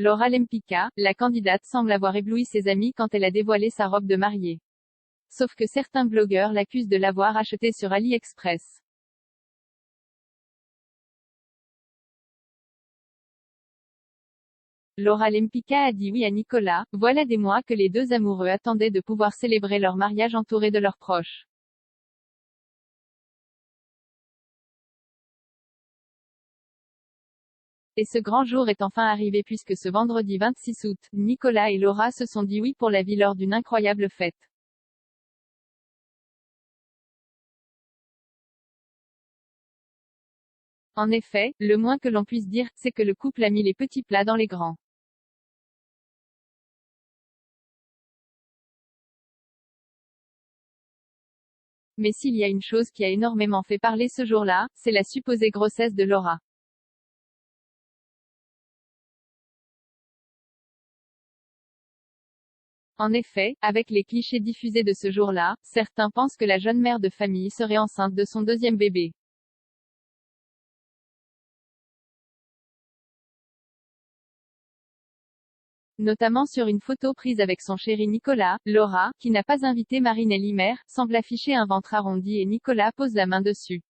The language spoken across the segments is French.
Laura Lempicka, la candidate semble avoir ébloui ses amis quand elle a dévoilé sa robe de mariée. Sauf que certains blogueurs l'accusent de l'avoir achetée sur AliExpress. Laura Lempicka a dit oui à Nicolas, voilà des mois que les deux amoureux attendaient de pouvoir célébrer leur mariage entourés de leurs proches. Et ce grand jour est enfin arrivé puisque ce vendredi 26 août, Nicolas et Laura se sont dit oui pour la vie lors d'une incroyable fête. En effet, le moins que l'on puisse dire, c'est que le couple a mis les petits plats dans les grands. Mais s'il y a une chose qui a énormément fait parler ce jour-là, c'est la supposée grossesse de Laura. En effet, avec les clichés diffusés de ce jour-là, certains pensent que la jeune mère de famille serait enceinte de son deuxième bébé. Notamment sur une photo prise avec son chéri Nicolas, Laura, qui n'a pas invité Marine Elimer, semble afficher un ventre arrondi et Nicolas pose la main dessus.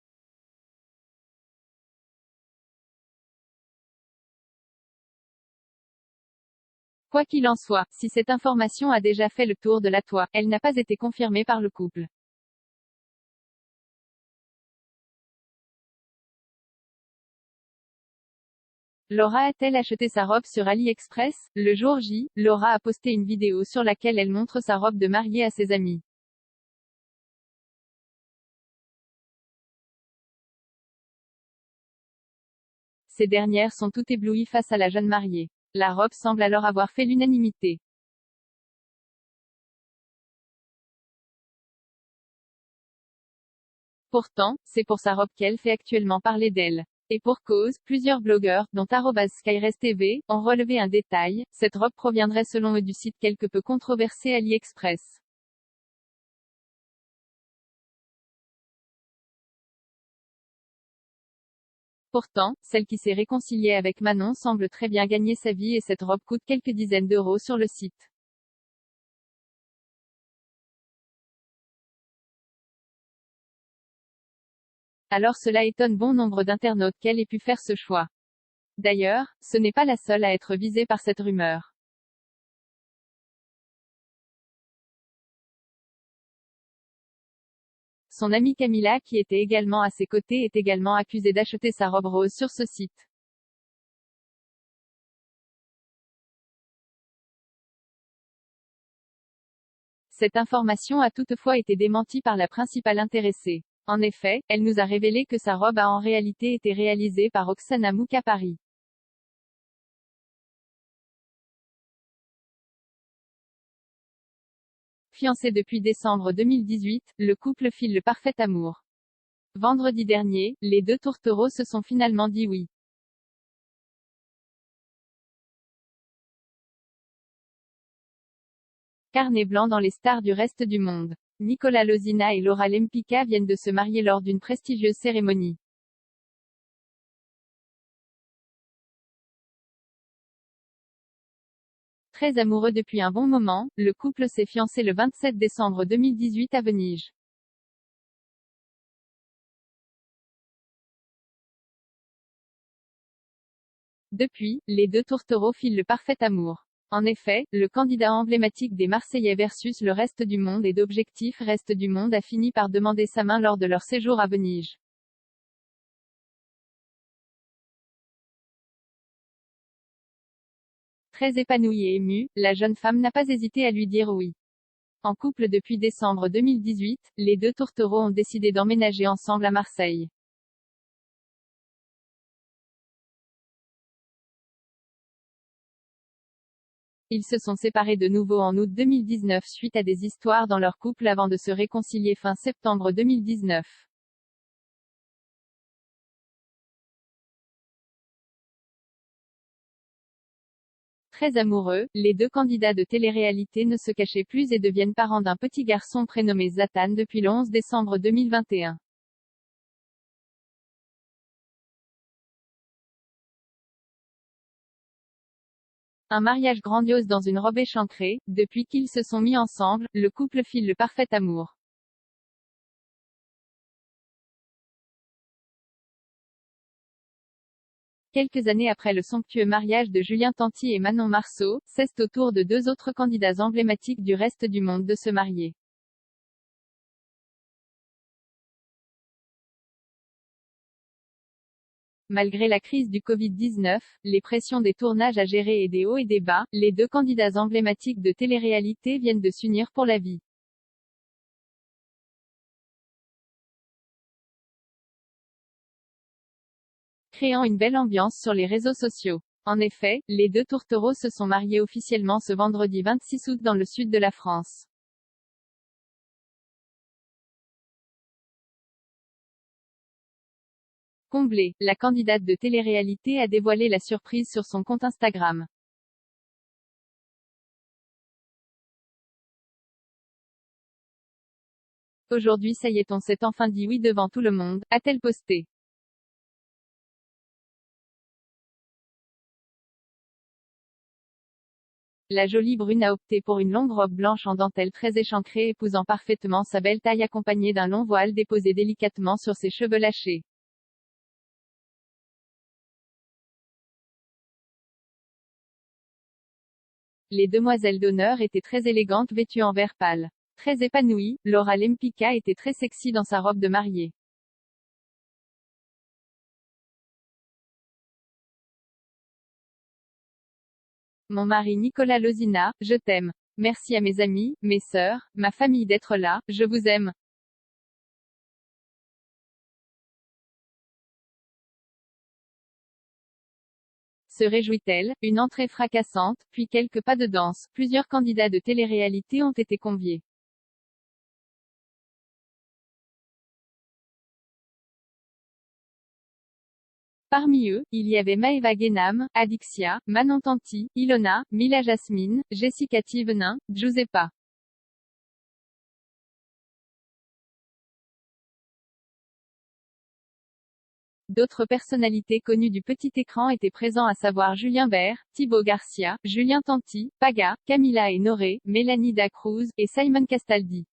Quoi qu'il en soit, si cette information a déjà fait le tour de la toile, elle n'a pas été confirmée par le couple. Laura a-t-elle acheté sa robe sur AliExpress? Le jour J, Laura a posté une vidéo sur laquelle elle montre sa robe de mariée à ses amis. Ces dernières sont toutes éblouies face à la jeune mariée. La robe semble alors avoir fait l'unanimité. Pourtant, c'est pour sa robe qu'elle fait actuellement parler d'elle. Et pour cause, plusieurs blogueurs, dont @SkyresTV, ont relevé un détail, cette robe proviendrait selon eux du site quelque peu controversé AliExpress. Pourtant, celle qui s'est réconciliée avec Manon semble très bien gagner sa vie et cette robe coûte quelques dizaines d'euros sur le site. Alors cela étonne bon nombre d'internautes qu'elle ait pu faire ce choix. D'ailleurs, ce n'est pas la seule à être visée par cette rumeur. Son amie Camilla qui était également à ses côtés est également accusée d'acheter sa robe rose sur ce site. Cette information a toutefois été démentie par la principale intéressée. En effet, elle nous a révélé que sa robe a en réalité été réalisée par Oksana Mouka Paris. Fiancé depuis décembre 2018, le couple file le parfait amour. Vendredi dernier, les deux tourtereaux se sont finalement dit oui. Carnet blanc dans les stars du reste du monde. Nicolas Lozina et Laura Lempicka viennent de se marier lors d'une prestigieuse cérémonie. Très amoureux depuis un bon moment, le couple s'est fiancé le 27 décembre 2018 à Venise. Depuis, les deux tourtereaux filent le parfait amour. En effet, le candidat emblématique des Marseillais versus le reste du monde et d'Objectif Reste du Monde a fini par demander sa main lors de leur séjour à Venise. Très épanouie et émue, la jeune femme n'a pas hésité à lui dire oui. En couple depuis décembre 2018, les deux tourtereaux ont décidé d'emménager ensemble à Marseille. Ils se sont séparés de nouveau en août 2019 suite à des histoires dans leur couple avant de se réconcilier fin septembre 2019. Très amoureux, les deux candidats de télé-réalité ne se cachaient plus et deviennent parents d'un petit garçon prénommé Zatan depuis le 11 décembre 2021. Un mariage grandiose dans une robe échancrée. Depuis qu'ils se sont mis ensemble, le couple file le parfait amour. Quelques années après le somptueux mariage de Julien Tanti et Manon Marceau, c'est au tour de deux autres candidats emblématiques du reste du monde de se marier. Malgré la crise du Covid-19, les pressions des tournages à gérer et des hauts et des bas, les deux candidats emblématiques de télé-réalité viennent de s'unir pour la vie. Créant une belle ambiance sur les réseaux sociaux. En effet, les deux tourtereaux se sont mariés officiellement ce vendredi 26 août dans le sud de la France. Comblée, la candidate de télé-réalité a dévoilé la surprise sur son compte Instagram. Aujourd'hui ça y est, on s'est enfin dit oui devant tout le monde, a-t-elle posté. La jolie brune a opté pour une longue robe blanche en dentelle très échancrée épousant parfaitement sa belle taille accompagnée d'un long voile déposé délicatement sur ses cheveux lâchés. Les demoiselles d'honneur étaient très élégantes vêtues en vert pâle. Très épanouie, Laura Lempicka était très sexy dans sa robe de mariée. Mon mari Nicolas Lozina, je t'aime. Merci à mes amis, mes sœurs, ma famille d'être là, je vous aime. Se réjouit-elle, une entrée fracassante, puis quelques pas de danse. Plusieurs candidats de télé-réalité ont été conviés. Parmi eux, il y avait Maëva Guénam, Adixia, Manon Tanti, Ilona, Mila Jasmine, Jessica Thivenin, Giuseppa. D'autres personnalités connues du petit écran étaient présents, à savoir Julien Bert, Thibaut Garcia, Julien Tanti, Paga, Camila et Noré, Mélanie Dacruz, et Simon Castaldi.